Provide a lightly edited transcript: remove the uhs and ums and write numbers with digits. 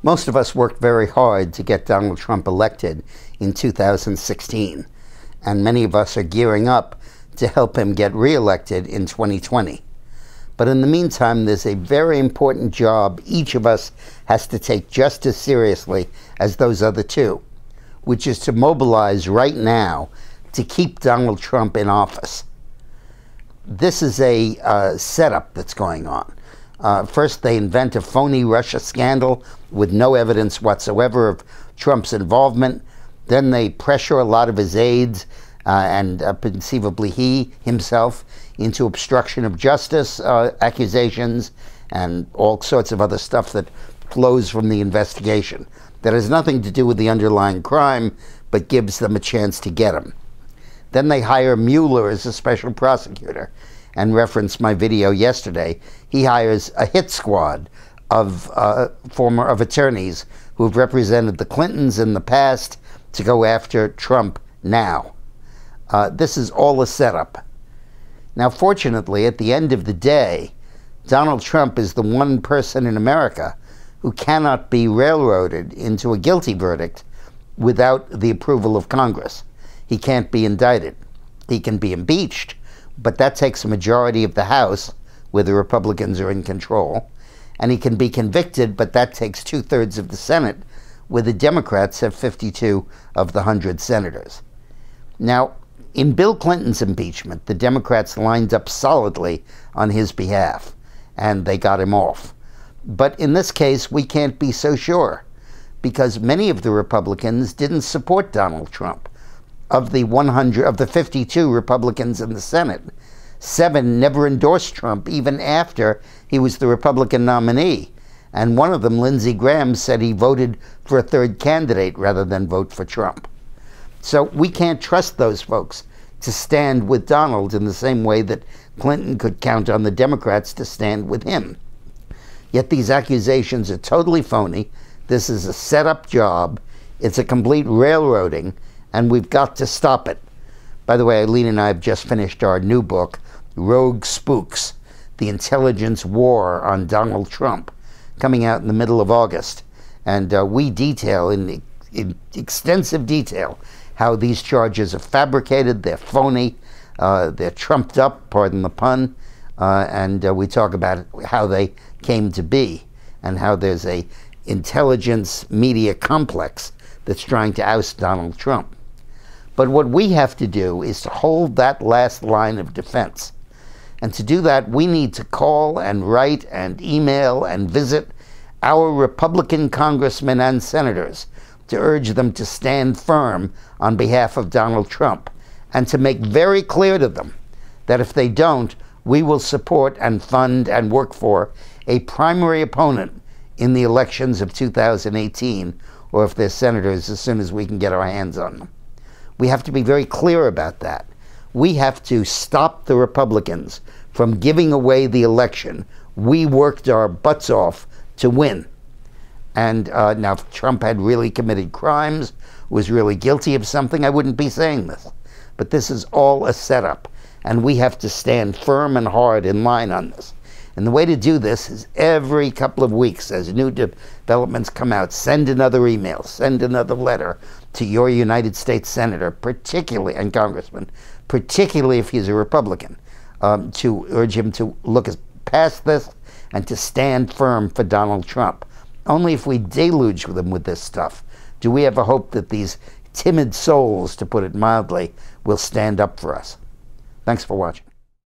Most of us worked very hard to get Donald Trump elected in 2016, and many of us are gearing up to help him get reelected in 2020. But in the meantime, there's a very important job each of us has to take just as seriously as those other two, which is to mobilize right now to keep Donald Trump in office. This is a setup that's going on. First, they invent a phony Russia scandal with no evidence whatsoever of Trump's involvement. Then they pressure a lot of his aides and conceivably he himself into obstruction of justice accusations and all sorts of other stuff that flows from the investigation that has nothing to do with the underlying crime but gives them a chance to get him. Then they hire Mueller as a special prosecutor, and reference my video yesterday. He hires a hit squad of attorneys who have represented the Clintons in the past to go after Trump now. This is all a setup. Now, fortunately, at the end of the day, Donald Trump is the one person in America who cannot be railroaded into a guilty verdict without the approval of Congress. He can't be indicted. He can be impeached, but that takes a majority of the House, where the Republicans are in control. And he can be convicted, but that takes 2/3 of the Senate, where the Democrats have 52 of the 100 senators. Now, in Bill Clinton's impeachment, the Democrats lined up solidly on his behalf, and they got him off. But in this case, we can't be so sure, because many of the Republicans didn't support Donald Trump. Of the 52 Republicans in the Senate, 7 never endorsed Trump even after he was the Republican nominee. And one of them, Lindsey Graham, said he voted for a third candidate rather than vote for Trump. So we can't trust those folks to stand with Donald in the same way that Clinton could count on the Democrats to stand with him. Yet these accusations are totally phony. This is a set-up job. It's a complete railroading, and we've got to stop it. By the way, Eileen and I have just finished our new book, Rogue Spooks, The Intelligence War on Donald Trump, coming out in the middle of August. And we detail in extensive detail how these charges are fabricated, they're phony, they're trumped up, pardon the pun, and we talk about how they came to be and how there's a intelligence media complex that's trying to oust Donald Trump. But what we have to do is to hold that last line of defense. And to do that, we need to call and write and email and visit our Republican congressmen and senators to urge them to stand firm on behalf of Donald Trump and to make very clear to them that if they don't, we will support and fund and work for a primary opponent in the elections of 2018, or if they're senators, as soon as we can get our hands on them. We have to be very clear about that. We have to stop the Republicans from giving away the election we worked our butts off to win. And now, if Trump had really committed crimes, was really guilty of something, I wouldn't be saying this. But this is all a setup, and we have to stand firm and hard in line on this. And the way to do this is every couple of weeks, as new developments come out, send another email, send another letter to your United States Senator, particularly, and Congressman, particularly if he's a Republican, to urge him to look past this and to stand firm for Donald Trump. Only if we deluge them with this stuff do we have a hope that these timid souls, to put it mildly, will stand up for us. Thanks for watching.